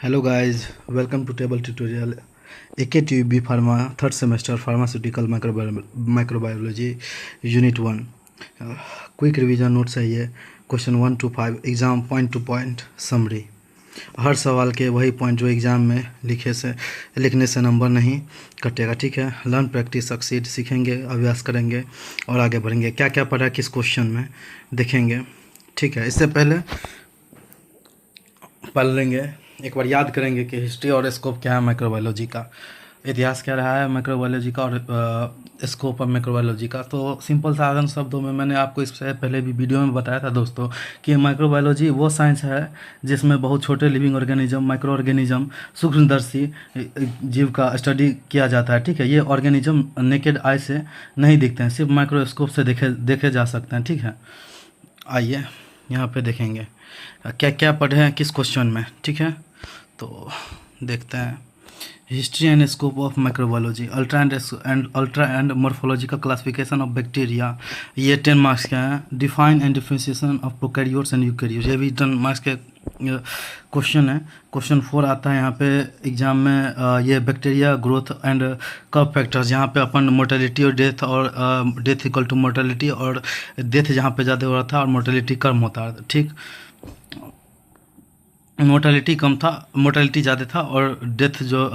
Hello guys, welcome to table tutorial AKTUB Pharma third semester pharmaceutical microbiology unit 1 quick revision notes है ये question 1 to 5 exam point to point summary. हर सवाल के वही point जो exam में लिखने से नंबर नहीं कटेगा। ठीक है, लर्न प्रैक्टिस सक्सीड सीखेंगे, अभ्यास करेंगे और आगे बढ़ेंगे। क्या क्या पढ़ा किस क्वेश्चन में देखेंगे। ठीक है, इससे पहले पढ़ लेंगे, एक बार याद करेंगे कि हिस्ट्री और स्कोप क्या है माइक्रोबायोलॉजी का, इतिहास क्या रहा है माइक्रोबायोलॉजी का और स्कोप ऑफ माइक्रोबायोलॉजी का। तो सिंपल साधारण शब्दों में मैंने आपको इससे पहले भी वीडियो में बताया था दोस्तों कि माइक्रोबायोलॉजी वो साइंस है जिसमें बहुत छोटे लिविंग ऑर्गेनिज्म, माइक्रो ऑर्गेनिज्म, सूक्ष्मदर्शी जीव का स्टडी किया जाता है। ठीक है, ये ऑर्गेनिज्म नेकेड आई से नहीं दिखते हैं, सिर्फ माइक्रोस्कोप से देखे जा सकते हैं। ठीक है, आइए यहाँ पे देखेंगे क्या क्या पढ़े हैं किस क्वेश्चन में। ठीक है, तो देखते हैं। History and scope of microbiology, ultra and morphological classification of bacteria, ये 10 मार्क्स के हैं। Define and differentiation of prokaryotes and eukaryotes, ये भी 10 मार्क्स के क्वेश्चन है। क्वेश्चन 4 आता है यहाँ पे एग्जाम में, ये बैक्टीरिया ग्रोथ एंड कब फैक्टर्स, यहाँ पे अपन मोर्टेलिटी और डेथ इक्वल टू मोर्टेलिटी, और डेथ जहाँ पे ज़्यादा हो रहा था और मोर्टेलिटी कम होता है। ठीक, मोर्टेलिटी कम था, मोर्टेलिटी ज़्यादा था, और डेथ जो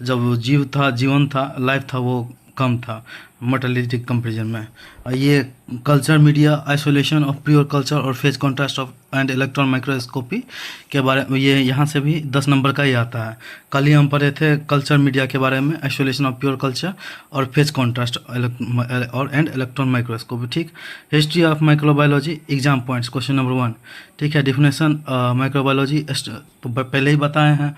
जब जीवन था, लाइफ था, वो कम था मोर्टेलिटी कंपेरिजन में। ये culture media, isolation of pure culture और phase contrast of and electron microscopy के बारे में, ये यहाँ से भी 10 नंबर का ही आता है। कल ही हम पढ़े थे कल्चर मीडिया के बारे में, आइसोलेशन ऑफ प्योर कल्चर और फेज कॉन्ट्रास्ट और एंड इलेक्ट्रॉन माइक्रोस्कोपी। ठीक, history of microbiology exam points question number 1। ठीक है, डिफिनेशन माइक्रोबायोलॉजी तो पहले ही बताए हैं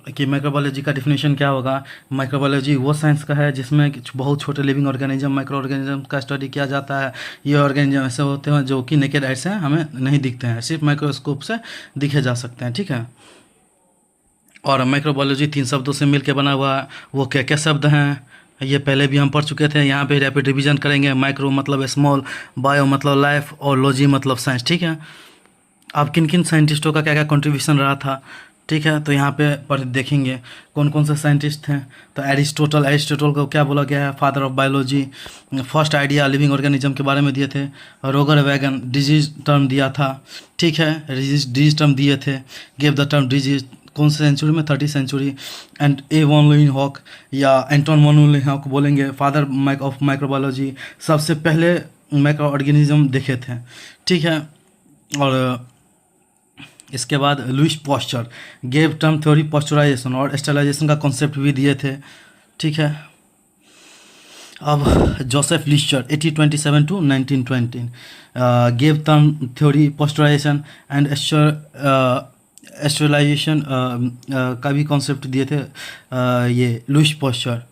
कि माइक्रोबायोलॉजी का डिफिनेशन क्या होगा। माइक्रोबायोलॉजी वो साइंस का है जिसमें बहुत छोटे लिविंग ऑर्गेनिज्म, माइक्रो ऑर्गेनिज्म का स्टडी किया जाता है। ये ऑर्गेनिज्म ऐसे होते हैं जो कि नेकेड आई से हमें नहीं दिखते हैं, सिर्फ माइक्रोस्कोप से दिखे जा सकते हैं। ठीक है, और माइक्रोबायोलॉजी 3 शब्दों से मिलकर बना हुआ है। वो क्या क्या शब्द हैं ये पहले भी हम पढ़ चुके थे, यहाँ पे रैपिड रिविजन करेंगे। माइक्रो मतलब स्मॉल, बायो मतलब लाइफ, और लॉजी मतलब साइंस। ठीक है, अब किन किन साइंटिस्टों का क्या क्या कंट्रीब्यूशन रहा था। ठीक है, तो यहाँ पे पर देखेंगे कौन कौन से साइंटिस्ट हैं। तो एरिस्टोटल को क्या बोला गया है, father of biology. First idea living organism के बारे में दिए थे। रोगर वैगन डिजीज टर्म दिया था। ठीक है, डिजीज टर्म दिए थे, गेव द टर्म डिजीज। कौन से सेंचुरी में, 30 सेंचुरी। एंड ए वॉन लुइनहॉक या एंटोन वॉन लुइनहॉक बोलेंगे, फादर ऑफ माइक्रोबायोलॉजी, सबसे पहले माइक्रो ऑर्गेनिज्म देखे थे। ठीक है, और इसके बाद Louis Pasteur gave term theory pasteurization और स्टेलाइजेशन का कॉन्सेप्ट भी दिए थे। ठीक है, अब Joseph Lister 1827 to 1920 gave term theory pasteurization and sterilization का भी कॉन्सेप्ट दिए थे ये लुइस पॉस्चर।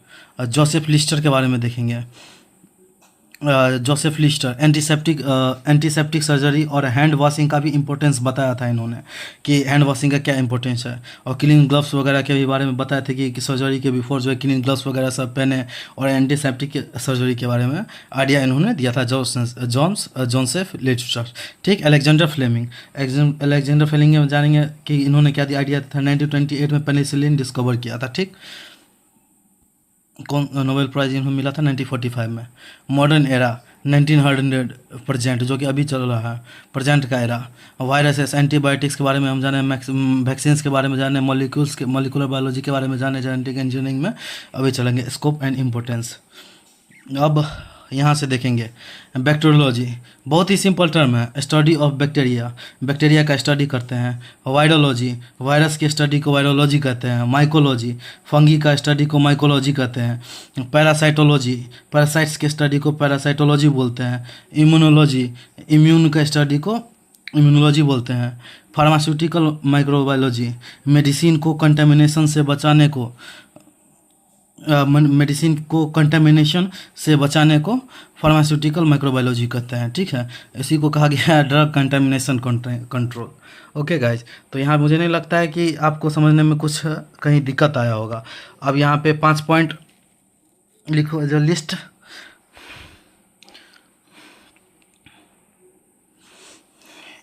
जोसेफ लिस्टर के बारे में देखेंगे। जोसेफ लिस्टर एंटीसेप्टिक सर्जरी और हैंड वॉशिंग का भी इम्पोर्टेंस बताया था इन्होंने कि हैंड वॉशिंग का क्या इंपॉर्टेंस है, और क्लीन ग्लव्स वगैरह के भी बारे में बताए थे कि सर्जरी के बिफोर जो है क्लीन ग्लव्स वगैरह सब पहने, और एंटीसेप्टिक सर्जरी के बारे में आइडिया इन्होंने दिया था जोसेफ लिस्टर। ठीक, अलेक्जेंडर फ्लेमिंग में जानेंगे कि इन्होंने क्या आइडिया था। 1928 में पेनिसिलिन डिस्कवर किया था। ठीक, कौन नोबेल प्राइज इन्हें मिला था 1945 में। मॉडर्न एरा 1900 प्रेजेंट, जो कि अभी चल रहा है, प्रेजेंट का एरा। वायरसेस, एंटीबायोटिक्स के बारे में हम जाने, वैक्सीन के बारे में जाने, मॉलिक्यूलर बायोलॉजी के बारे में जाने, जेनेटिक इंजीनियरिंग में अभी चलेंगे। स्कोप एंड इम्पोर्टेंस, अब यहाँ से देखेंगे। बैक्टीरियोलॉजी बहुत ही सिंपल टर्म है, स्टडी ऑफ बैक्टीरिया, बैक्टीरिया का स्टडी करते हैं। वायरोलॉजी, वायरस की स्टडी को वायरोलॉजी कहते हैं। माइकोलॉजी, फंगी का स्टडी को माइकोलॉजी कहते हैं। पैरासाइटोलॉजी, पैरासाइट्स के स्टडी को पैरासाइटोलॉजी बोलते हैं। इम्यूनोलॉजी, इम्यून का स्टडी को इम्यूनोलॉजी बोलते हैं। फार्मास्यूटिकल माइक्रोबायोलॉजी, मेडिसिन को कंटेमिनेशन से बचाने को कंटेमिनेशन से बचाने को फार्मास्यूटिकल माइक्रोबायोलॉजी कहते हैं। ठीक है, इसी को कहा गया है drug contamination control. Okay guys, तो यहाँ मुझे नहीं लगता है कि आपको समझने में कुछ कहीं दिक्कत आया होगा। अब यहाँ पे 5 पॉइंट लिखो जो list.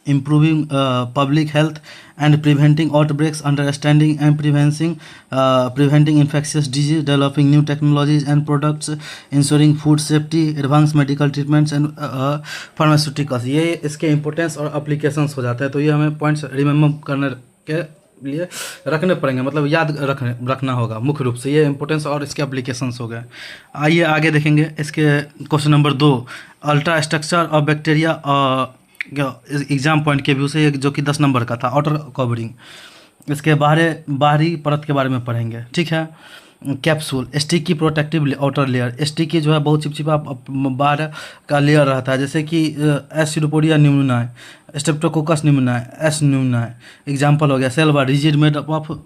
improving public health and preventing outbreaks, understanding and preventing infectious disease, developing new technologies and products, ensuring food safety, advanced medical treatments and pharmaceuticals। ये इसके इंपॉर्टेंस और अप्लीकेशंस हो जाते हैं। तो ये हमें पॉइंट्स रिमेम्बर करने के लिए रखने पड़ेंगे, मतलब याद रखना होगा मुख्य रूप से। ये इंपॉर्टेंस और इसके एप्लीकेशंस हो गए। आइए आगे देखेंगे इसके question number 2, ultra structure of bacteria exam point के व्यू से, ये जो कि 10 नंबर का था, आउटर कवरिंग। इसके बाहरी परत के बारे में पढ़ेंगे, ठीक है। Capsule, sticky protective outer layer. Sticky जो है बहुत चिपचिपा बाहर का लेयर रहता है, जैसे कि एसिडोपोडिया pneumoniae, streptococcus pneumoniae, S pneumoniae example हो गया। Cell wall, rigid made of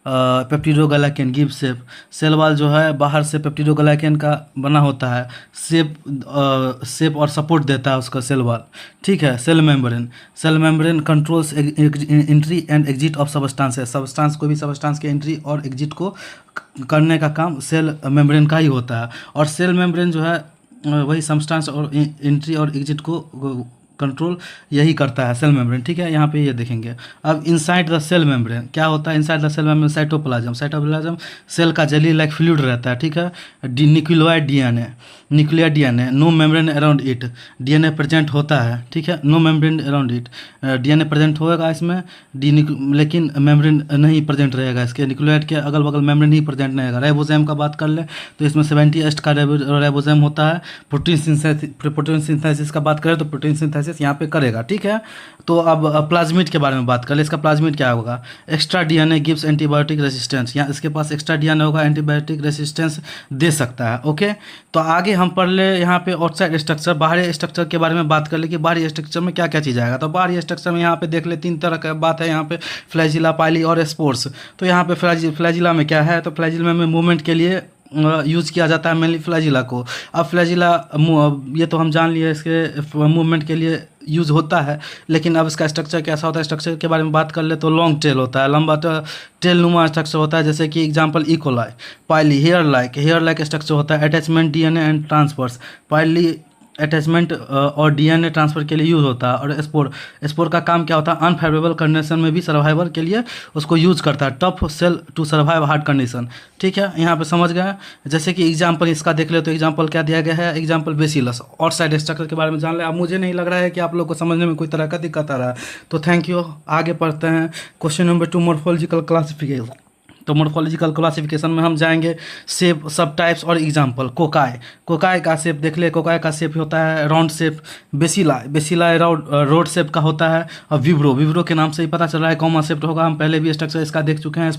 peptidoglycan give shape. Cell wall जो है बाहर से पेप्टिडोग्लाइकन का बना होता है, शेप और सपोर्ट देता है उसका सेल वॉल, ठीक है। Cell membrane controls entry and exit of substances. Substance, कोई भी सब्सटेंस के एंट्री और एग्जिट को करने का काम सेल मेम्ब्रेन का ही होता है। और सेल मेम्ब्रेन जो है वही सब्सटेंस और एंट्री और एग्जिट को कंट्रोल यही करता है, सेल मेम्ब्रेन, ठीक है। यहाँ पे ये देखेंगे। अब इनसाइड द सेल मेम्ब्रेन क्या होता है? Inside the cell membrane cytoplasm cell का जेली लाइक फ्लूइड रहता है, ठीक है। Nuclear DNA, no membrane around it. DNA present होता है, ठीक है, no membrane around it. DNA present होगा इसमें, लेकिन मेम्ब्रेन नहीं प्रेजेंट रहेगा इसके, न्यूक्लियोटाइड के अगल बगल मेम्ब्रेन ही प्रेजेंट नहीं रहेगा। राइबोसोम का बात कर ले तो इसमें 70 का राइबोसोम होता है। प्रोटीन सिंथेसिस का बात करें तो प्रोटीन सिंथेसिस यहाँ पे करेगा, ठीक है। तो अब प्लाज्मिड के बारे में बात कर ले। इसका प्लाज्मिड क्या होगा? Extra DNA gives antibiotic resistance. यहाँ इसके पास एक्स्ट्रा डीएनए होगा, एंटीबायोटिक रेजिस्टेंस दे सकता है, ओके। तो आगे हम पढ़ ले यहाँ पे आउटसाइड स्ट्रक्चर, बाहरी स्ट्रक्चर के बारे में बात कर ले कि बाहरी स्ट्रक्चर में क्या क्या चीज़ आएगा। तो बाहरी स्ट्रक्चर में यहाँ पे देख ले 3 तरह का बात है यहाँ पे, फ्लैजिला, पाइली और स्पोर्स। तो यहाँ पे फ्लैजिला में क्या है? तो फ्लैजिला में मूवमेंट के लिए यूज़ किया जाता है मेनली फ्लैजिला को। अब फ्लैजिला ये तो हम जान लिए इसके मूवमेंट के लिए यूज़ होता है, लेकिन अब इसका स्ट्रक्चर कैसा होता है? स्ट्रक्चर के बारे में बात कर ले तो लॉन्ग टेल होता है, लंबा टेल नुमा स्ट्रक्चर होता है, जैसे कि example E coli. Pili hair like structure होता है, attachment DNA and transfers. Pili attachment और डीएनए ट्रांसफर के लिए यूज़ होता है। और स्पोर का काम क्या होता है? अनफेवरेबल कंडीशन में भी सर्वाइवल के लिए उसको यूज़ करता है, tough cell to survive hard condition, ठीक है। यहाँ पे समझ गए। जैसे कि एग्जांपल इसका देख ले तो एग्जांपल क्या दिया गया है? Example bacillus. और साइड स्ट्रक्चर के बारे में जान ले। अब मुझे नहीं लग रहा है कि आप लोग को समझने में कोई तरह का दिक्कत आ रहा है, तो थैंक यू। आगे पढ़ते हैं क्वेश्चन नंबर 2, मॉर्फोलॉजिकल क्लासिफिकेशन। तो मॉर्फोलॉजिकल क्लासिफिकेशन में हम जाएंगे शेप, सब टाइप्स और एग्जांपल। कोकाई का शेप देख ले। कोकाई का शेप होता है round shape. Bacilli rod shape का होता है। और विब्रो के नाम से ही पता चल रहा है कॉमा शेप होगा। हम पहले भी स्ट्रक्चर इसका देख चुके हैं,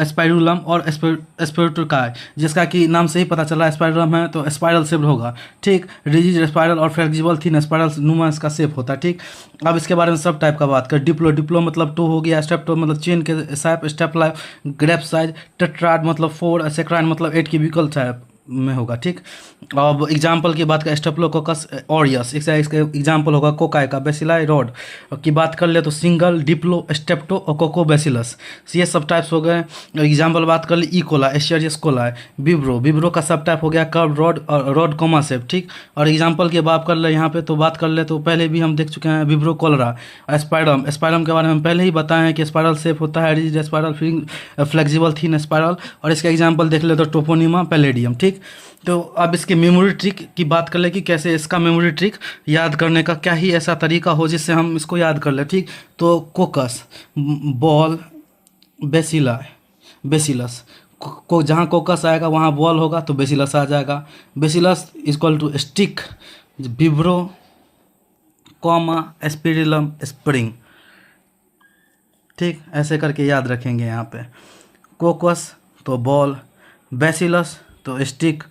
स्पाइरुलम और स्पेरोटोकाई, जिसका कि नाम से ही पता चल रहा है स्पाइरुलम है तो स्पाइरल शेप होगा, ठीक। रिजिड स्पाइरल और फ्लेक्सिबल थिन स्पाइरल नुमा इसका शेप होता है, ठीक। अब इसके बारे में सब टाइप का बात कर। डिप्लो मतलब 2 हो गया, स्टेप 2 मतलब चेन के shape, step life, grape size, tetrad मतलब 4, सेक्राइन मतलब 8 क्यूबिकल टाइप में होगा, ठीक। अब एग्जाम्पल की बात करें स्टेप्लोकोकस ऑरियस, इसका एग्जाम्पल होगा कोकाई का। बेसिलाई रॉड की बात कर ले तो सिंगल, डिप्लो, स्टेप्टो और कोको बेसिलस, ये सब टाइप्स हो गए। एग्जाम्पल बात कर ले इकोला, एस्चेरियस कोलाई। विब्रो का सब टाइप हो गया कर्व रॉड और रॉड कोमा शेप, ठीक। और एग्जाम्पल की बात कर ले यहाँ पे तो बात कर ले तो पहले भी हम देख चुके हैं विब्रो कोलरा। स्पाइरम के बारे में पहले ही बताए हैं कि स्पाइरल शेप होता है, rigid spiral, flexible thin spiral. और इसका एग्जाम्पल देख ले तो टोपोनिमा पैलेडियम, ठीक। तो अब इसके मेमोरी ट्रिक की बात कर ले कि कैसे इसका मेमोरी ट्रिक याद करने का क्या ही ऐसा तरीका हो जिससे हम इसको याद कर ले, ठीक। तो कोकस, बॉल, बेसिलस को जहाँ कोकस आएगा वहाँ बॉल होगा तो बेसिलस आ जाएगा। Bacillus equal to stick, vibrio, comma, spirillum, spring, ठीक। ऐसे करके याद रखेंगे यहाँ पे। कोकस तो बॉल, बेसिलस तो स्टिक,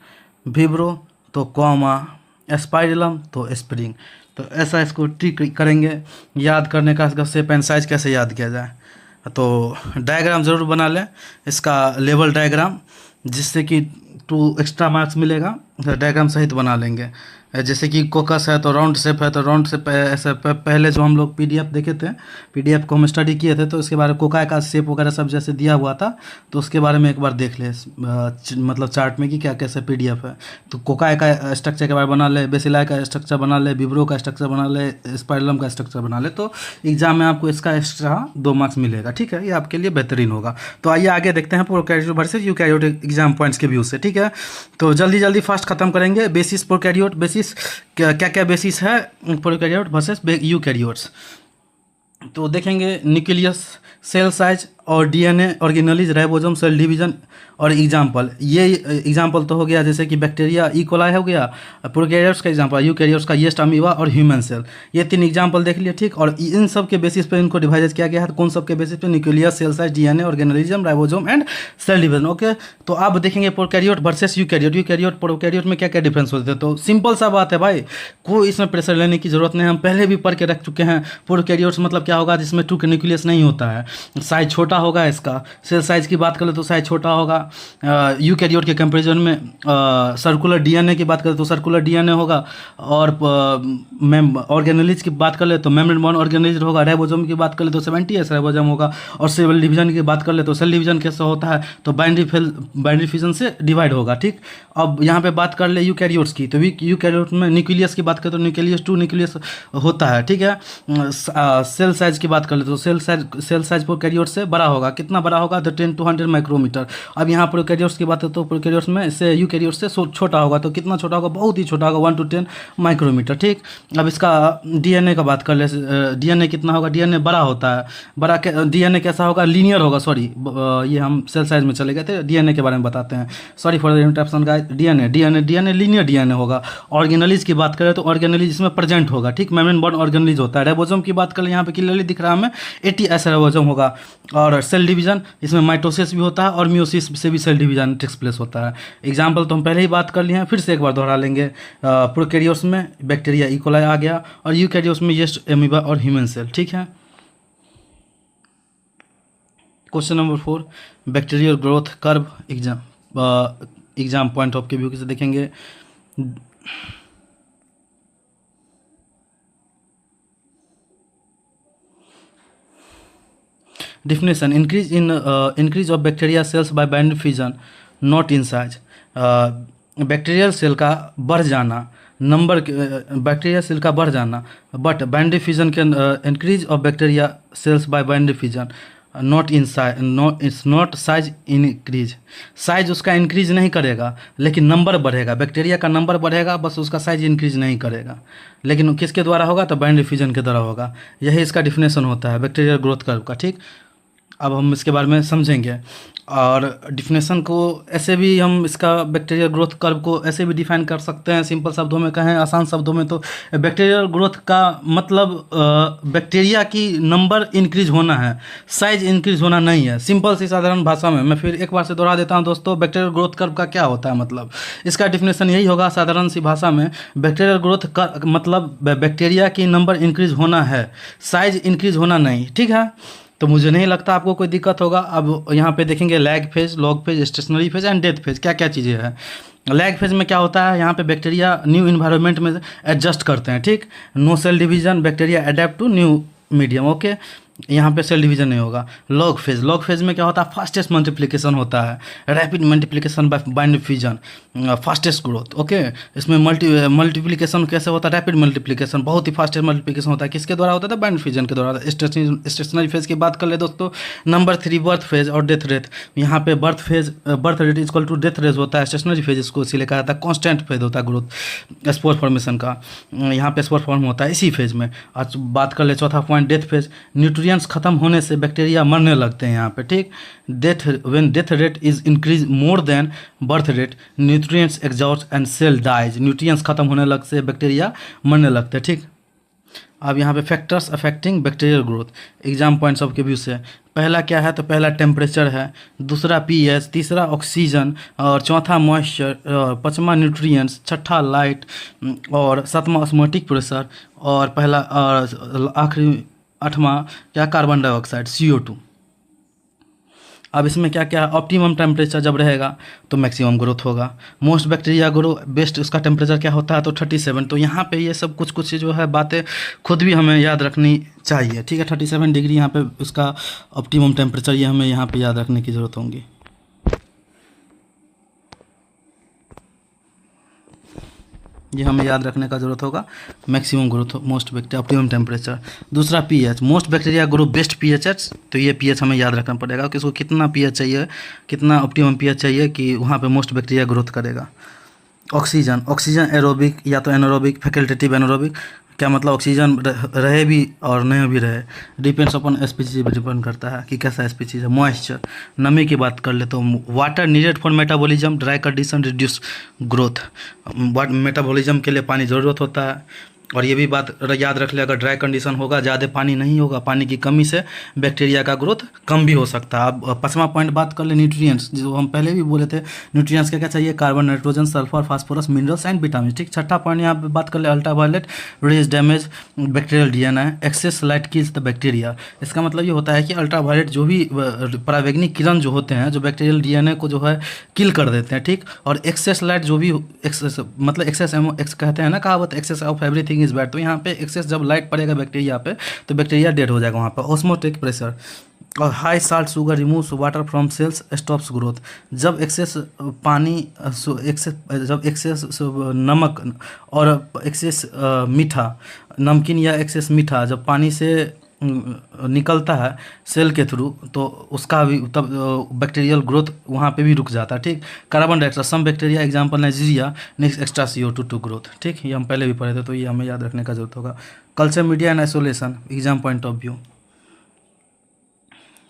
विब्रो तो कॉमा, स्पाइरलम तो स्प्रिंग। तो ऐसा इसको ट्रिक करेंगे याद करने का। इसका शेप एंड साइज कैसे याद किया जाए, तो डायग्राम ज़रूर बना लें, इसका लेवल डायग्राम, जिससे कि 2 एक्स्ट्रा मार्क्स मिलेगा। डायग्राम सहित बना लेंगे। जैसे कि कोकस है तो राउंड शेप है, तो राउंड शेप ऐसे पहले जो हम लोग पीडीएफ देखे थे, पीडीएफ को हम स्टडी किए थे, तो इसके बारे में कोका का शेप वगैरह सब जैसे दिया हुआ था, तो उसके बारे में एक बार देख ले मतलब चार्ट में कि क्या कैसे पीडीएफ है। तो कोका का स्ट्रक्चर के बारे में बना ले, बेसिलाई का स्ट्रक्चर बना ले, विब्रो का स्ट्रक्चर बना ले, स्पाइरलम का स्ट्रक्चर बना ले, तो एग्जाम में आपको इसका एक्स्ट्रा 2 मार्क्स मिलेगा। ठीक है, ये आपके लिए बेहतरीन होगा। तो आइए आगे देखते हैं prokaryote versus eukaryote exam points के व्यू से। ठीक है, तो जल्दी जल्दी फास्ट खत्म करेंगे। बेसिस प्रोकैरियोट, बेसिस क्या क्या बेसिस है प्रोकैरियोट वर्सेस यूकैरियोट्स, तो देखेंगे न्यूक्लियस, सेल साइज और DNA, organelles, ribosome, cell division और एग्जाम्पल। ये एग्जाम्पल तो हो गया जैसे कि बैक्टीरिया, ई कोलाई हो गया, प्रोकैरियोट्स का एग्जाम्पल, यूकैरियोट्स का येस्ट, अमीबा और ह्यूमन सेल। ये 3 एग्जाम्पल देख लिए। ठीक, और इन सब के बेसिस पे इनको डिवाइड किया गया है। कौन सब के बेसिस पे? Nucleus, cell size, DNA, organellism, ribosome and cell division. Okay, तो अब देखेंगे prokaryote versus eukaryote. Eukaryote prokaryote में क्या क्या डिफरेंस होते हैं, तो सिंपल सा बात है भाई, कोई इसमें प्रेशर लेने की जरूरत नहीं, हम पहले भी पढ़ के रख चुके हैं। प्रोकैरियोट्स मतलब क्या होगा, जिसमें 2 न्यूक्लियस नहीं होता है, साइज छोटा होगा इसका। सेल साइज की बात करें तो साइज छोटा होगा। यूकैरियोट के कंपैरिजन में सर्कुलर डीएनए की बात करें तो सर्कुलर डीएनए होगा, और ऑर्गेनेलिज की बात कर ले तो मेम्ब्रेन बॉर्न ऑर्गेनेलिज होगा। राइबोसोम की बात कर ले तो 70S राइबोसोम होगा, और सेल डिवीजन की बात कर ले तो सेल डिवीजन कैसे होता है, तो बाइनरी फिजन से डिवाइड होगा। ठीक, अब यहाँ पे बात कर ले यूकैरियोट्स की, तो यूकैरियोट में न्यूक्लियस की बात करें तो न्यूक्लियस 2 न्यूक्लियस होता है। ठीक है, सेल साइज की बात कर ले तो सेल साइज प्रोकैरियोट से बड़ा होगा। कितना बड़ा होगा, तो 10 to 100 माइक्रोमीटर। अब यहाँ प्रोकैरियोट्स की बात है तो प्रोकैरियोट्स में से यूकैरियोट्स से छोटा होगा, तो कितना छोटा होगा, बहुत ही छोटा होगा, 1 to 10 माइक्रोमीटर। ठीक, अब इसका डीएनए का बात कर ले, डीएनए कितना होगा, डीएनए बड़ा होता है। बड़ा डीएनए कैसा होगा, लीनियर होगा। सॉरी, ये हम सेल साइज में चले गए थे, डीएनए के बारे में बताते हैं। Sorry for the interruption guys. DNA linear DNA होगा। ऑर्गेनेलिज की बात करें तो ऑर्गेनेलिज इसमें प्रेजेंट होगा। ठीक, मेम्ब्रेन बॉर्न ऑर्गेनेलिज होता है। राइबोसोम की बात करें, यहाँ पे क्लियरली दिख रहा है हमें 80S राइबोसोम होगा। और सेल डिवीजन, इसमें माइटोसिस भी होता है और म्यूसिस से भी सेल डिवीजन टेक्स प्लेस होता है। एग्जाम्पल तो हम पहले ही बात कर लिए हैं, फिर से एक बार दोहरा लेंगे। प्रोकैरियोट्स में बैक्टीरिया, ई कोलाई आ गया, और यूकैरियोट्स में येस्ट, अमीबा और ह्यूमन सेल। ठीक है, question number 4, bacterial growth curve exam point of view से देखेंगे। Definition: increase of bacteria cells by binary fission, not in size. Bacterial cell का बढ़ जाना, नंबर बैक्टीरिया सेल का बढ़ जाना, बट बाइनरी फिजन के increase of bacteria cells by binary fission, not in size, not size increase. Size उसका increase नहीं करेगा, लेकिन नंबर बढ़ेगा। बैक्टीरिया का नंबर बढ़ेगा, बस उसका साइज इंक्रीज नहीं करेगा। लेकिन किसके द्वारा होगा, तो बाइनरी फिजन के द्वारा होगा। यही इसका डिफिनेशन होता है बैक्टीरियल ग्रोथ कर्व का। ठीक, अब हम इसके बारे में समझेंगे। और डिफिनेशन को ऐसे भी हम इसका बैक्टीरियल ग्रोथ कर्व को ऐसे भी डिफाइन कर सकते हैं, सिंपल शब्दों में कहें, आसान शब्दों में, तो बैक्टीरियल ग्रोथ का मतलब बैक्टीरिया की नंबर इंक्रीज होना है, साइज इंक्रीज होना नहीं है। सिंपल सी साधारण भाषा में मैं फिर एक बार से दोहरा देता हूं दोस्तों, बैक्टीरियल ग्रोथ कर्व का क्या होता है मतलब, इसका डिफिनेशन यही होगा साधारण सी भाषा में। बैक्टीरियल ग्रोथ का मतलब बैक्टीरिया की नंबर इंक्रीज होना है, साइज इंक्रीज होना नहीं। ठीक है, तो मुझे नहीं लगता आपको कोई दिक्कत होगा। अब यहाँ पे देखेंगे lag phase, log phase, stationary phase and death phase, क्या क्या चीज़ें हैं। लैग फेज में क्या होता है, यहाँ पे बैक्टीरिया न्यू इन्वायरमेंट में एडजस्ट करते हैं। ठीक, no cell division, bacteria adapt to new medium. Okay, यहाँ पे सेल डिवीजन नहीं होगा। लॉग फेज में क्या होता है, फास्टेस्ट मल्टीप्लिकेशन होता है, rapid multiplication bye binary fission, fastest growth. Okay, इसमें मल्टीप्लिकेशन कैसे होता है, रैपिड मल्टीप्लिकेशन, बहुत ही फास्टेस्ट मल्टीप्लिकेशन होता है। किसके द्वारा होता है, बाइनरी फिजन के द्वारा। स्टेशनरी फेज की बात कर ले दोस्तों, नंबर 3 बर्थ फेज और डेथ रेट। यहाँ पे birth rate equal to death rate होता है। स्टेशनरी फेज इसको इसीलिए कहा जाता है, कॉन्स्टेंट फेज होता है ग्रोथ स्पोर फॉर्मेशन का। यहाँ पे स्पोर फॉर्म होता है इसी फेज में। आज बात कर ले चौथा पॉइंट, डेथ फेज। न्यूट्रिएंट्स खत्म होने से बैक्टीरिया मरने लगते हैं यहाँ पे। ठीक, when death rate is increase more than birth rate, nutrients exhaust and cell dies. Nutrients खत्म होने लग से बैक्टीरिया मरने लगते हैं। ठीक, अब यहाँ पे factors affecting bacterial growth exam points of view से, पहला क्या है, तो पहला टेम्परेचर है, दूसरा पीएच, तीसरा ऑक्सीजन, और चौथा मॉइस्चर, पांचवा न्यूट्रिएंट्स, छठा लाइट, और सातवां ऑस्मोटिक प्रेशर, और पहला आखिरी 8वां क्या, कार्बन डाइऑक्साइड CO2। अब इसमें क्या क्या है, ऑप्टिमम टेम्परेचर जब रहेगा तो मैक्सिमम ग्रोथ होगा। मोस्ट बैक्टीरिया ग्रो बेस्ट, उसका टेम्परेचर क्या होता है तो 37। तो यहाँ पे ये सब कुछ कुछ जो है बातें खुद भी हमें याद रखनी चाहिए, ठीक है। 37 डिग्री यहाँ पे उसका ऑप्टिमम टेम्परेचर, ये हमें यहाँ पे याद रखने की ज़रूरत होगी। ये हमें याद रखने का ज़रूरत होगा। Maximum growth, most bacteria, optimum temperature. दूसरा pH, most bacteria grow best pH. तो ये पीएच हमें याद रखना पड़ेगा कि इसको कितना पीएच चाहिए, कितना ऑप्टिमम पीएच चाहिए कि वहाँ पे मोस्ट बैक्टीरिया ग्रोथ करेगा। ऑक्सीजन, ऑक्सीजन एरोबिक या तो एनारोबिक, फैकल्टेटिव एनारोबिक। क्या मतलब ऑक्सीजन रहे भी और नहीं भी रहे, डिपेंड्स अपॉन स्पीसीज पर डिपेंड करता है कि कैसा स्पीसीज है। मॉइस्चर, नमी की बात कर ले तो water needed for metabolism, dry condition reduce growth. Metabolism के लिए पानी ज़रूरत होता है। और ये भी बात याद रख ले, अगर ड्राई कंडीशन होगा, ज़्यादा पानी नहीं होगा, पानी की कमी से बैक्टीरिया का ग्रोथ कम भी हो सकता है। अब 5वां पॉइंट बात कर ले, न्यूट्रिएंट्स, जो हम पहले भी बोले थे। न्यूट्रिएंट्स क्या क्या चाहिए, carbon, nitrogen, sulphur, phosphorus, minerals and vitamin, ठीक। 6ठा पॉइंट यहाँ पे बात कर ले, ultraviolet rays damage bacterial DNA, excess light kills the bacteria. इसका मतलब ये होता है कि अल्ट्रावायलेट जो भी परावैंगिक किरण जो होते हैं, जो बैक्टीरियल डीएनए को जो है किल कर देते हैं, ठीक। और एक्सेस लाइट जो भी एक्सेस, मतलब एक्सेस कहते हैं ना कहावत, excess of everything is bad. तो यहाँ पे एक्सेस जब लाइट पड़ेगा बैक्टीरिया पे तो बैक्टीरिया डेड हो जाएगा वहाँ पर। ऑस्मोटिक प्रेशर और high salt sugar removes water from cells, stops growth. जब एक्सेस पानी, जब एक्सेस नमक और एक्सेस मीठा, नमकीन या एक्सेस मीठा जब पानी से निकलता है सेल के थ्रू, तो उसका भी तब बैक्टीरियल ग्रोथ वहाँ पे भी रुक जाता है, ठीक। Carbon dioxide, some bacteria example Neisseria next extra CO2 to growth, ठीक। ये हम पहले भी पढ़े थे, तो ये हमें याद रखने का जरूरत होगा। Culture media and isolation, exam point of view.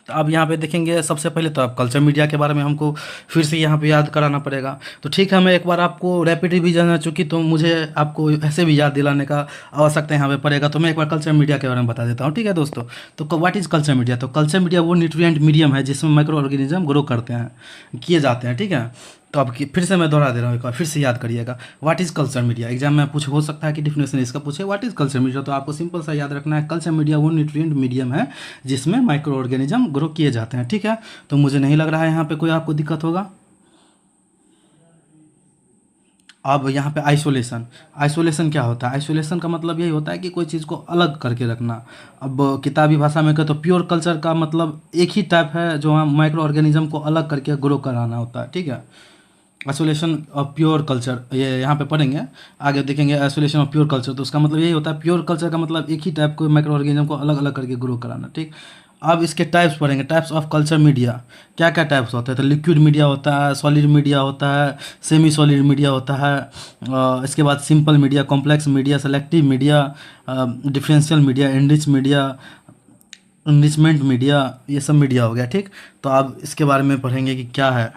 तो अब यहाँ पे देखेंगे, सबसे पहले तो आप कल्चर मीडिया के बारे में हमको फिर से यहाँ पे याद कराना पड़ेगा। तो ठीक है, मैं एक बार आपको रैपिड रिवीजन आ चुकी, तो मुझे आपको ऐसे भी याद दिलाने का आवश्यकता यहाँ पे पड़ेगा। तो मैं एक बार कल्चर मीडिया के बारे में बता देता हूँ, ठीक है दोस्तों। तो व्हाट इज़ कल्चर मीडिया? तो कल्चर मीडिया वो न्यूट्रिएंट मीडियम है जिसमें माइक्रो ऑर्गेनिज्म ग्रो करते हैं, किए जाते हैं, ठीक है। तो अब फिर से मैं दोहरा दे रहा हूँ, एक बार फिर से याद करिएगा, what is culture media. Exam में पूछ हो सकता है कि डिफिनेशन इसका पूछे, व्हाट इज़ कल्चर मीडिया। तो आपको सिंपल सा याद रखना है, कल्चर मीडिया वो न्यूट्रिएंट मीडियम है जिसमें माइक्रो ऑर्गेनिज्म ग्रो किए जाते हैं, ठीक है। तो मुझे नहीं लग रहा है यहाँ पे कोई आपको दिक्कत होगा। अब यहाँ पे आइसोलेशन, आइसोलेशन क्या होता है? आइसोलेशन का मतलब यही होता है कि कोई चीज़ को अलग करके रखना। अब किताबी भाषा में कहें तो प्योर कल्चर का मतलब एक ही टाइप है जो हम माइक्रो ऑर्गेनिज्म को अलग करके ग्रो कराना होता है, ठीक है। आइसोलेशन ऑफ प्योर कल्चर, ये यहाँ पे पढ़ेंगे, आगे देखेंगे आइसोलेशन ऑफ प्योर कल्चर। तो उसका मतलब यही होता है, प्योर कल्चर का मतलब एक ही टाइप को माइक्रो ऑर्गेनिज्म को अलग अलग करके ग्रो कराना, ठीक। अब इसके टाइप्स पढ़ेंगे, टाइप्स ऑफ कल्चर मीडिया, क्या क्या टाइप्स होते हैं। तो लिक्विड मीडिया होता है, सॉलिड मीडिया होता है, सेमी सॉलिड मीडिया होता है, इसके बाद simple media, complex media, selective media, differential media, enrich media, enrichment media, ये सब मीडिया हो गया, ठीक। तो अब इसके बारे में पढ़ेंगे कि क्या है,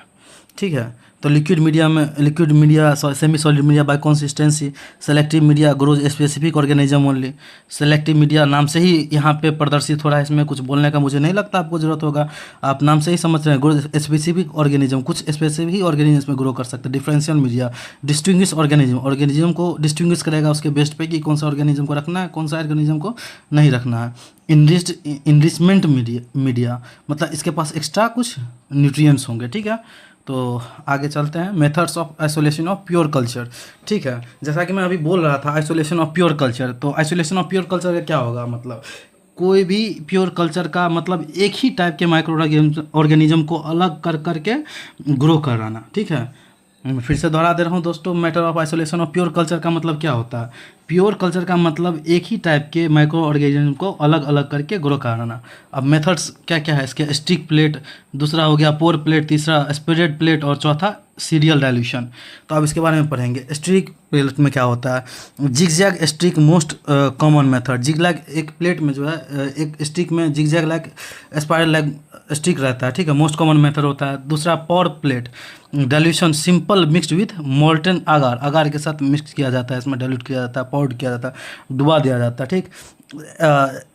ठीक है। तो लिक्विड मीडिया में, liquid media, semi solid media bye consistency, selective media grows specific organism only. Selective media नाम से ही यहाँ पे प्रदर्शित हो रहा है, इसमें कुछ बोलने का मुझे नहीं लगता आपको जरूरत होगा, आप नाम से ही समझ रहे हैं। ग्रोज स्पेसिफिक ऑर्गेनिज्म, कुछ स्पेसिफिक ही ऑर्गेनिज्म में ग्रो कर सकते हैं। Differential media distinguish organism, organism को डिस्टिंग्विश करेगा उसके बेस्ट पे कि कौन सा ऑर्गेनिज्म को रखना है, कौन सा ऑर्गेनिज्म को नहीं रखना है। इनरिचमेंट मीडिया मतलब इसके पास एक्स्ट्रा कुछ न्यूट्रिएंट्स होंगे, ठीक है। तो आगे चलते हैं, methods of isolation of pure culture, ठीक है। जैसा कि मैं अभी बोल रहा था आइसोलेशन ऑफ प्योर कल्चर, तो आइसोलेशन ऑफ प्योर कल्चर का क्या होगा मतलब, कोई भी प्योर कल्चर का मतलब एक ही टाइप के माइक्रो ऑर्गेनिज्म को अलग कर करके ग्रो कराना, ठीक है। फिर से दोहरा दे रहा हूँ दोस्तों, matter of isolation of pure culture का मतलब क्या होता है? प्योर कल्चर का मतलब एक ही टाइप के माइक्रो ऑर्गेनिज्म को अलग अलग करके ग्रो कराना। अब मेथड्स क्या क्या है इसके? स्टिक प्लेट, दूसरा हो गया पोर प्लेट, तीसरा स्प्रेड प्लेट और चौथा सीरियल डाइल्यूशन। तो अब इसके बारे में पढ़ेंगे। स्टिक प्लेट में क्या होता है? Zigzag stick most common method. Zigzag एक प्लेट में जो है, एक स्टिक में zigzag like spiral like stick रहता है, ठीक है, मोस्ट कॉमन मेथड होता है। दूसरा pour plate dilution, simple mixed with molten agar, agar के साथ मिक्स किया जाता है, इसमें डाइल्यूट किया जाता है, पाउडर किया जाता है, डुबा दिया जाता है, ठीक।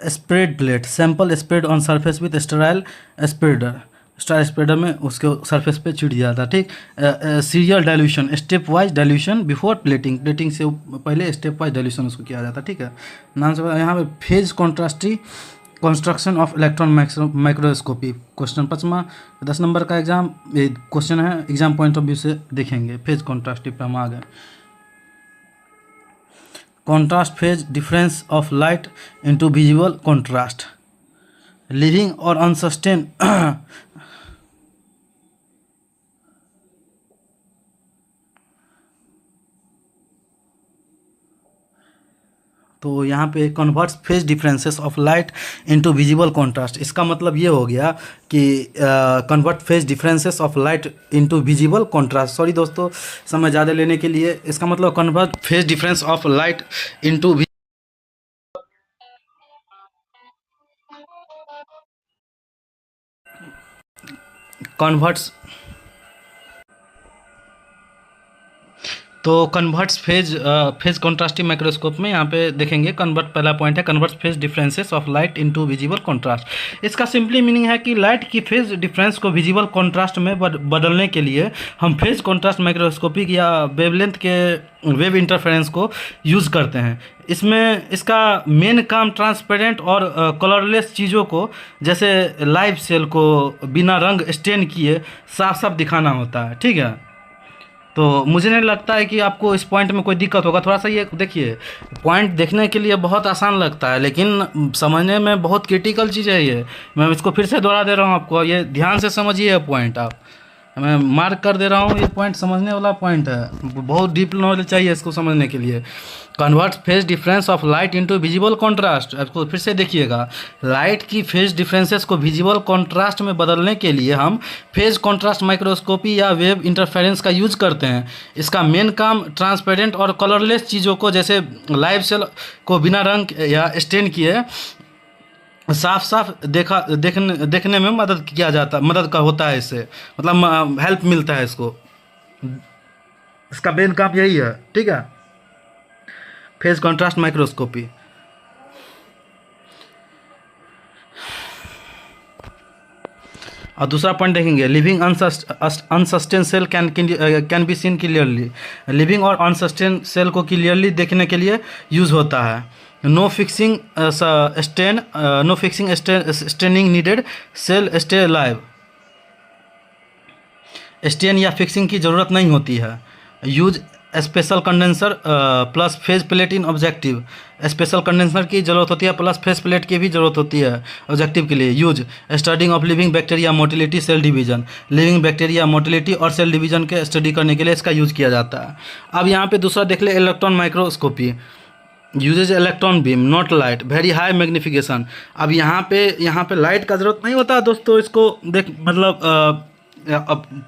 Spread plate, sample spread on surface with sterile spreader, star spreader में उसके सरफेस पे छिड़ जाता है, ठीक। Serial dilution, step wise dilution before plating, plating से पहले स्टेप वाइज डाइल्यूशन उसको किया जाता है, ठीक है। नाम से यहाँ पे phase contrast construction of electron microscopy question 5वां 10 नंबर का एग्जाम क्वेश्चन है, एग्जाम पॉइंट ऑफ व्यू से देखेंगे। फेज कॉन्ट्रास्ट पे हम आ गए। Contrast phase difference of light into visual contrast, living और अनसस्टेन तो यहाँ पे converts phase differences of light into visible contrast, इसका मतलब ये हो गया कि convert phase differences of light into visible contrast. Sorry दोस्तों, समय ज़्यादा लेने के लिए, इसका मतलब convert phase difference of light into converts, तो कन्वर्ट्स फेज कॉन्ट्रास्टिव माइक्रोस्कोप में यहाँ पे देखेंगे। कन्वर्ट पहला पॉइंट है, converts phase differences of light into visible contrast. इसका सिंपली मीनिंग है कि लाइट की फेज डिफरेंस को विजिबल कॉन्ट्रास्ट में बदलने के लिए हम फेज कॉन्ट्रास्ट माइक्रोस्कोपी या वेवलेंथ के वेव इंटरफेरेंस को यूज़ करते हैं। इसमें इसका मेन काम ट्रांसपेरेंट और कलरलेस चीज़ों को, जैसे लाइव सेल को बिना रंग स्टेन किए साफ साफ दिखाना होता है। ठीक है, तो मुझे नहीं लगता है कि आपको इस पॉइंट में कोई दिक्कत होगा। थोड़ा सा ये देखिए, पॉइंट देखने के लिए बहुत आसान लगता है लेकिन समझने में बहुत क्रिटिकल चीज़ है ये। मैं इसको फिर से दोहरा दे रहा हूँ आपको, ये ध्यान से समझिए पॉइंट। आप, मैं मार्क कर दे रहा हूँ, ये पॉइंट समझने वाला पॉइंट है, बहुत डीप नॉलेज चाहिए इसको समझने के लिए। Convert phase difference of light into visible contrast, आपको फिर से देखिएगा, लाइट की फेज डिफरेंसेस को विजिबल कॉन्ट्रास्ट में बदलने के लिए हम फेज कॉन्ट्रास्ट माइक्रोस्कोपी या वेव इंटरफेरेंस का यूज करते हैं। इसका मेन काम ट्रांसपेरेंट और कलरलेस चीज़ों को, जैसे लाइव सेल को बिना रंग या स्टेन किए साफ साफ देखने में मदद का होता है। इससे मतलब हेल्प मिलता है इसको, इसका मेन काम यही है। ठीक है, फेज कॉन्ट्रास्ट माइक्रोस्कोपी। और दूसरा पॉइंट देखेंगे, living unstained cell can be seen clearly. Living और अनसस्टेन सेल को क्लियरली देखने के लिए यूज होता है। No fixing staining needed, cell stay live. Stain या फिक्सिंग की ज़रूरत नहीं होती है। Use special condenser plus phase plate in objective. Special condenser की ज़रूरत होती है प्लस फेज प्लेट की भी ज़रूरत होती है ऑब्जेक्टिव के लिए। Use studying of living bacteria motility cell division. Living bacteria motility और सेल डिवीजन के स्टडी करने के लिए इसका यूज़ किया जाता है। अब यहाँ पे दूसरा देख ले, electron microscopy. Uses electron beam not light, very high magnification. अब यहाँ पे लाइट का ज़रूरत नहीं होता दोस्तों, इसको देख मतलब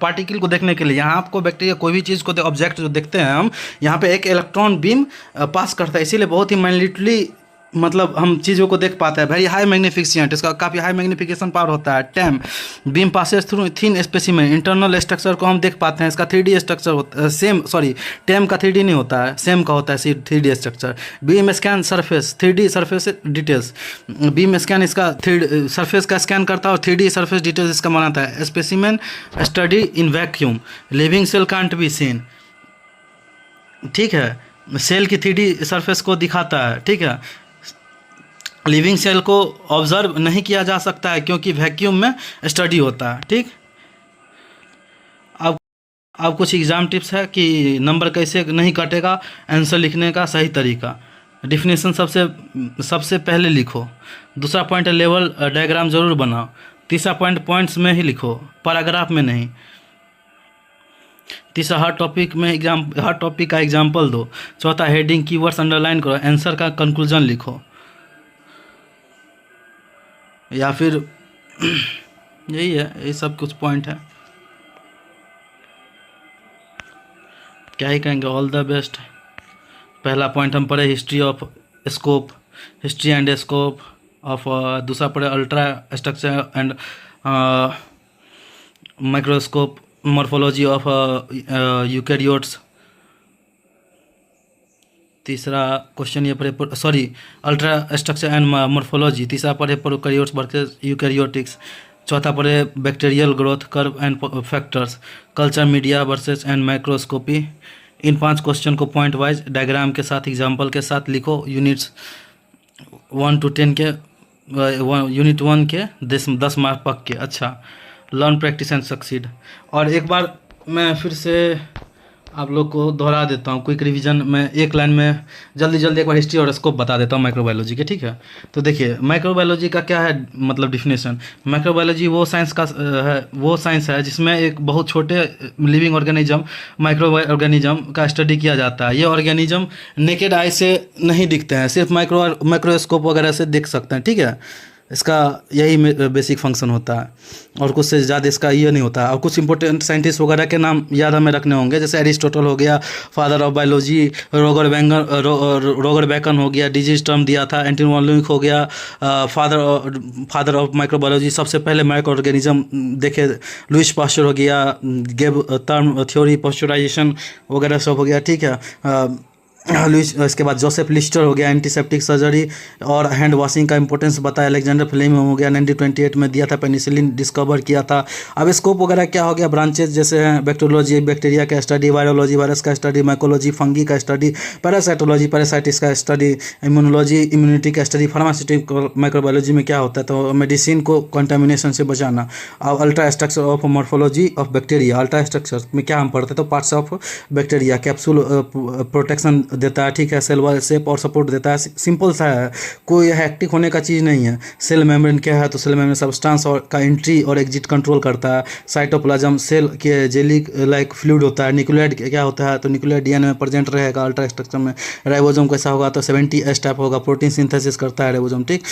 पार्टिकल को देखने के लिए। यहाँ आपको बैक्टीरिया कोई भी चीज़ को ऑब्जेक्ट जो देखते हैं हम, यहाँ पे एक इलेक्ट्रॉन बीम पास करता है, इसीलिए बहुत ही माइन्यूटली मतलब हम चीज़ों को देख पाते हैं। वेरी हाई मैग्निफिकेशन, इसका काफ़ी हाई मैग्निफिकेशन पावर होता है। Time beam passes through thin specimen, internal structure को हम देख पाते हैं। इसका 3D स्ट्रक्चर होता है, सेम सॉरी टैम का 3D नहीं होता है, सेम का होता है 3D structure. Beam scan surface 3D surface details. Beam scan इसका सरफेस का स्कैन करता है और 3D सरफेस डिटेल्स इसका बनाता है। Specimen study in vacuum, living cell can't be seen. ठीक है, सेल की 3D सरफेस को दिखाता है। ठीक है, लिविंग सेल को ऑब्जर्व नहीं किया जा सकता है क्योंकि वैक्यूम में स्टडी होता है। ठीक, अब कुछ एग्जाम टिप्स है कि नंबर कैसे नहीं कटेगा, आंसर लिखने का सही तरीका। डिफिनेशन सबसे पहले लिखो। दूसरा पॉइंट है लेवल डायग्राम जरूर बनाओ। तीसरा पॉइंट पॉइंट्स में ही लिखो, पैराग्राफ में नहीं। तीसरा हर टॉपिक का एग्जाम्पल दो। चौथा हेडिंग कीवर्ड्स अंडरलाइन करो। आंसर का कंक्लूजन लिखो, या फिर यही है, यही सब कुछ पॉइंट है। क्या ही कहेंगे, ऑल द बेस्ट। पहला पॉइंट हम पढ़े history of scope, history and scope of. दूसरा पढ़े ultra structure and microscope, morphology of eukaryotes. तीसरा क्वेश्चन ये पढ़े, sorry ultra structure and morphology. तीसरा पढ़े प्रोकैरियोट्स वर्सेस यूकैरियोटिक्स। चौथा पढ़े bacterial growth curve and factors, culture media versus and microscopy. In 5 question को पॉइंट वाइज डायग्राम के साथ एग्जाम्पल के साथ लिखो। यूनिट्स 1 to 10 के यूनिट 1 के 10 मार्क पक के। अच्छा, लर्न प्रैक्टिस एंड सक्सीड। और एक बार मैं फिर से आप लोग को दोहरा देता हूँ, क्विक रिवीजन में एक लाइन में जल्दी जल्दी एक बार हिस्ट्री और स्कोप बता देता हूँ माइक्रोबायोलॉजी के, ठीक है। तो देखिए माइक्रोबायोलॉजी का क्या है मतलब डिफिनेशन। माइक्रोबायोलॉजी वो साइंस का है, वो साइंस है जिसमें एक बहुत छोटे लिविंग ऑर्गेनिज्म, माइक्रो ऑर्गेनिज्म का स्टडी किया जाता है। ये ऑर्गेनिज्म नेकेड आई से नहीं दिखते हैं, सिर्फ माइक्रोस्कोप वगैरह से देख सकते हैं, ठीक है। इसका यही बेसिक फंक्शन होता है और कुछ से ज़्यादा इसका ये नहीं होता। और कुछ इंपॉर्टेंट साइंटिस्ट वगैरह के नाम याद हमें रखने होंगे, जैसे एरिस्टोटल हो गया, फादर ऑफ बायोलॉजी, रोगर बैकन हो गया, डिजीज टर्म दिया था, एंटनी वॉन ल्यूक हो गया, फादर ऑफ माइक्रोबायोलॉजी, सबसे पहले माइक्रो ऑर्गेनिज्म देखे लुइस पास्चर हो गया, गेव टर्म थ्योरी पास्चराइजेशन वगैरह सब हो गया, ठीक है। लुइस, इसके बाद जोसेफ लिस्टर हो गया, एंटीसेप्टिक सर्जरी और हैंड वॉशिंग का इंपॉर्टेंस बताया। अलेक्जेंडर फ्लेमिंग हो गया, 1928 में दिया था, पेनिसिलिन डिस्कवर किया था। अब स्कोप वगैरह क्या हो गया, ब्रांचेज जैसे हैं बैक्टीरियोलॉजी, बैक्टीरिया का स्टडी, वायरोलॉजी, वायरस का स्टडी, माइकोलॉजी, फंगी का स्टडी, पैरासाइटोलॉजी, पैरासाइटिस का स्टडी, इम्यूनोलॉजी, इम्यूनिटी का स्टडी, फार्मास्यूटिकल माइक्रोबायोलॉजी में क्या होता है तो मेडिसिन को कंटामिनेशन से बचाना। अब ultra structure of morphology of bacteria, ultra structure में क्या हम पढ़ते हैं तो parts of bacteria, capsule protection देता है, ठीक है, सेल वाल शेप और सपोर्ट देता है। सिंपल सा है, कोई हैक्टिक होने का चीज़ नहीं है। सेल मेम्ब्रेन क्या है तो सेल मेम्ब्रेन सब्सटेंस और का एंट्री और एग्जिट कंट्रोल करता है। साइटोप्लाज्म सेल के जेली लाइक फ्लूइड होता है। न्यूक्लियोइड क्या होता है तो न्यूक्लियोइड डीएनए में प्रेजेंट रहेगा अल्ट्रा स्ट्रक्चर में। राइबोसोम कैसा होगा तो 70S टाइप होगा, प्रोटीन सिंथेसिस करता है राइबोसोम, ठीक।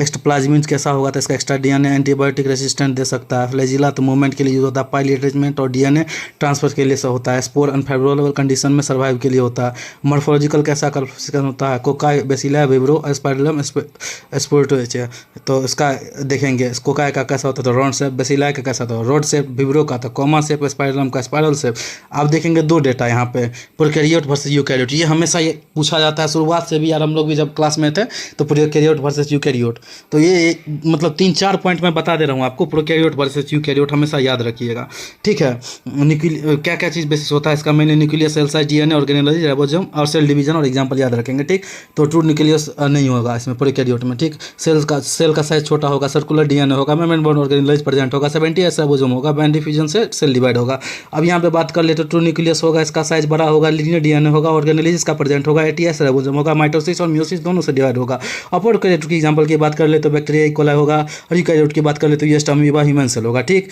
एक्सोप्लाज्मिन कैसा होगा तो इसका एक्स्ट्रा डीएनए एंटीबायोटिक रेसिस्टेंट दे सकता है। फ्लैजिला तो मूवमेंट के लिए यूज होता है, पाइल अटैचमेंट और डीएनए ट्रांसफर के लिए से होता है। स्पोर अनफेवरेबल कंडीशन में सर्वाइव के लिए होता है। मॉर्फोलॉजिकल कैसा क्लासिफिकेशन होता है, कोकाई, बेसिला, विब्रो, स्पाइरलम, स्पोर्टोचे। तो इसका देखेंगे कोकाई का कैसा होता है तो राउंड शेप, बेसिला का कैसा होता है रोड शेप, विब्रो का तो कॉमा शेप, स्पाइरलम का स्पाइरल शेप। आप देखेंगे दो डेटा यहाँ पे, प्रोकैरियोट वर्सेस यूकैरियोट। ये हमेशा ये पूछा जाता है शुरुआत से भी यार, हम लोग भी जब क्लास में थे तो प्रोकैरियोट वर्सेस यूकैरियोट। तो ये मतलब 3-4 पॉइंट मैं बता दे रहा हूँ आपको, प्रोकैरियोट वर्सेस यूकैरियोट हमेशा याद रखिएगा, ठीक है। क्या क्या चीज़ बेसिस होता है इसका, मैंने nucleus, cell size, DNA, organology, ribosome और सेल डिवीजन और एग्जांपल याद रखेंगे, ठीक। तो ट्रू न्यूक्लियस नहीं होगा इसमें प्रोकैरियोट में, ठीक। सेल का साइज छोटा होगा, सर्कुलर डीएनए होगा, मेम्ब्रेन बोर्न ऑर्गेनोलॉजी प्रेजेंट होगा, 70S राइबोसोम होगा, बैंड डिफ्यूजन से सेल डिवाइड होगा। अब यहाँ पे बात कर ले तो ट्रू न्यूक्लियस होगा, इसका साइज बड़ा होगा, लीनियर डीएनए होगा, ऑर्गेनोलॉजी इसका प्रेजेंट होगा, 80S राइबोसोम होगा, माइटोसिस और म्यूसिस दोनों से डिवाइड होगा। अब प्रोकैरियोट की एग्जांपल की बात कर ले तो बैक्टीरिया इकोलाई होगा, और यूकैरियोट की बात कर ले तो येस्ट अमीबा ह्यूमन सेल होगा, ठीक।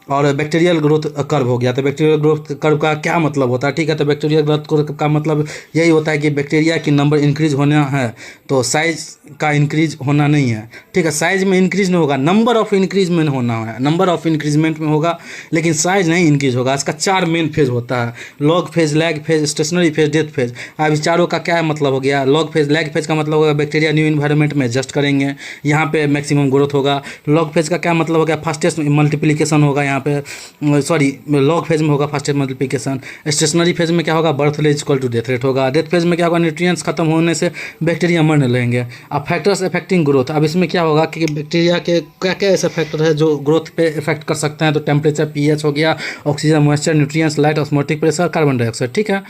और बैक्टीरियल ग्रोथ कर्व हो गया, तो बैक्टीरियल ग्रोथ कर्व का क्या मतलब होता है, ठीक है। तो बैक्टीरियल ग्रोथ कर्व का मतलब यही होता है कि बैक्टीरिया की नंबर इंक्रीज होना है तो साइज का इंक्रीज होना नहीं है, ठीक है। साइज में इंक्रीज नहीं होगा, नंबर ऑफ इंक्रीजमेंट होना है, नंबर ऑफ इंक्रीजमेंट में होगा लेकिन साइज नहीं इंक्रीज होगा। इसका 4 मेन फेज होता है, log phase, lag phase, stationary phase, death phase. अब इस चारों का क्या मतलब हो गया, लॉग फेज, लैग फेज का मतलब होगा बैक्टीरिया न्यू इन्वायरमेंट में एडजस्ट करेंगे, यहाँ पे मैक्सिमम ग्रोथ होगा। लॉग फेज का क्या मतलब हो गया, फास्टेस्ट मल्टीप्लिकेशन होगा यहाँ पे, सॉरी लॉग फेज में होगा फास्टेस्ट मल्टीप्लिकेशन। स्टेशनरी फेज में क्या होगा, birth rate equal to death rate होगा। डेथ फेज में क्या होगा, न्यूट्रिएंट्स खत्म होने से बैक्टीरिया मरने लगेंगे। अब फैक्टर्स अफेक्टिंग ग्रोथ, अब इसमें क्या होगा कि बैक्टीरिया के क्या क्या ऐसे फैक्टर है जो ग्रोथ पे इफेक्ट कर सकते हैं, तो टेम्परेचर, पीएच हो गया, oxygen, moisture, nutrients, light, osmotic pressure, carbon dioxide, ठीक है।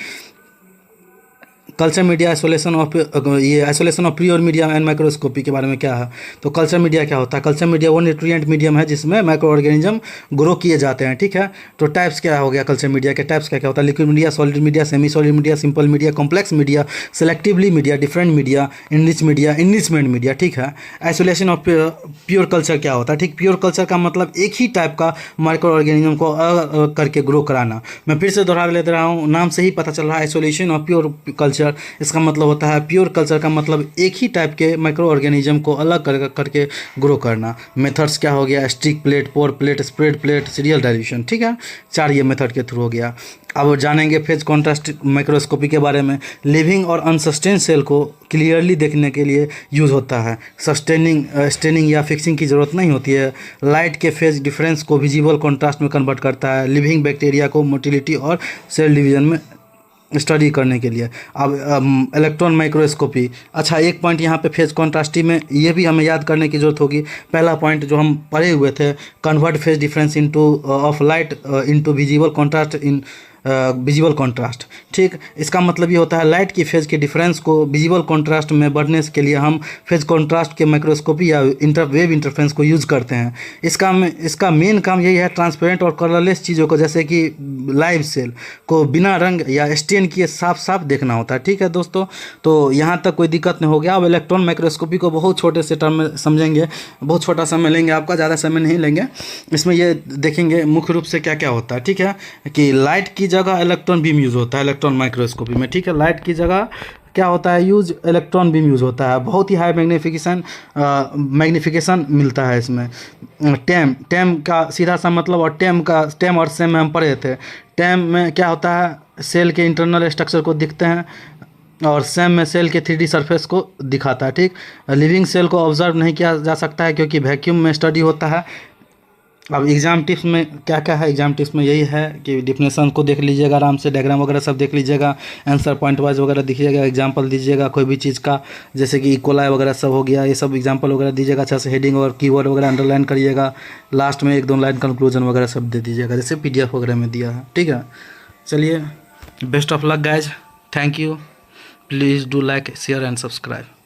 कल्चर मीडिया आइसोलेशन ऑफ, ये isolation of pure media and microscopy के बारे में क्या है तो कल्चर मीडिया क्या होता है, कल्चर मीडिया वो न्यूट्रिएंट मीडियम है जिसमें माइक्रो ऑर्गेनिज्म ग्रो किए जाते हैं, ठीक है। तो टाइप्स क्या हो गया कल्चर मीडिया के, टाइप्स क्या क्या होता है, liquid media, solid media, semi solid media, simple media, complex media, selectively media, different media, enrich media, enrichment media, ठीक है। आइसोलेशन ऑफ प्योर कल्चर क्या होता है, ठीक। प्योर कल्चर का मतलब एक ही टाइप का माइक्रो ऑर्गेनिज्म को करके ग्रो कराना। मैं फिर से दोहरा लेते रहा हूँ, नाम से ही पता चल रहा है आइसोलेशन ऑफ प्योर कल्चर, इसका मतलब होता है प्योर कल्चर का मतलब एक ही टाइप के माइक्रो ऑर्गेनिज्म को अलग करके ग्रो करना। मेथड्स क्या हो गया, streak plate, pour plate, spread plate, serial dilution, ठीक है। 4 ये मेथड के थ्रू हो गया। अब जानेंगे फेज कॉन्ट्रास्ट माइक्रोस्कोपी के बारे में। लिविंग और अनसस्टेन सेल को क्लियरली देखने के लिए यूज़ होता है, स्टेनिंग या फिक्सिंग की ज़रूरत नहीं होती है। लाइट के फेज डिफरेंस को विजिबल कॉन्ट्रास्ट में कन्वर्ट करता है। लिविंग बैक्टीरिया को मोटिलिटी और सेल डिवीजन में स्टडी करने के लिए। अब इलेक्ट्रॉन माइक्रोस्कोपी, अच्छा एक पॉइंट यहाँ पे फेज कॉन्ट्रास्टी में ये भी हमें याद करने की ज़रूरत होगी। पहला पॉइंट जो हम पढ़े हुए थे, convert phase difference into of light into visible contrast in visible contrast. ठीक, इसका मतलब ये होता है लाइट की फेज के डिफरेंस को विजिबल कॉन्ट्रास्ट में बढ़ने के लिए हम फेज कॉन्ट्रास्ट के माइक्रोस्कोपी या वेव इंटरफेरेंस को यूज़ करते हैं। इसका मेन काम यही है ट्रांसपेरेंट और कलरलेस चीज़ों को, जैसे कि लाइव सेल को बिना रंग या स्टेन किए साफ साफ देखना होता है। ठीक है दोस्तों, तो यहाँ तक कोई दिक्कत नहीं हो गया। अब इलेक्ट्रॉन माइक्रोस्कोपी को बहुत छोटे से टर्म में समझेंगे, बहुत छोटा समय लेंगे, आपका ज़्यादा समय नहीं लेंगे। इसमें ये देखेंगे मुख्य रूप से क्या क्या होता है। ठीक है, कि लाइट की जगह इलेक्ट्रॉन बीम यूज़ होता है इलेक्ट्रॉन माइक्रोस्कोपी में। ठीक है, लाइट की जगह क्या होता है यूज, इलेक्ट्रॉन बीम यूज़ होता है। बहुत ही हाई मैग्निफिकेशन मिलता है इसमें। टेम का सीधा सा मतलब, और टेम और सेम में हम पढ़े थे। टेम में क्या होता है, सेल के इंटरनल स्ट्रक्चर को दिखते हैं, और सेम में सेल के 3D सरफेस को दिखाता है। ठीक, लिविंग सेल को ऑब्जर्व नहीं किया जा सकता है क्योंकि वैक्यूम में स्टडी होता है। अब एग्जाम टिप्स में क्या क्या है, एग्जाम टिप्स में यही है कि डिफिनेशन को देख लीजिएगा आराम से, डायग्राम वगैरह सब देख लीजिएगा, आंसर पॉइंट वाइज वगैरह दिखिएगा, एग्जांपल दीजिएगा कोई भी चीज़ का, जैसे कि इक्वलाई वगैरह सब हो गया, ये सब एग्जांपल वगैरह दीजिएगा अच्छा से, हेडिंग और कीवर्ड वगैरह अंडरलाइन करिएगा, लास्ट में 1-2 लाइन कंक्लूजन वगैरह सब दे दीजिएगा जैसे PDF वगैरह में दिया है। ठीक है, चलिए, best of luck guys, thank you, please do like, share and subscribe.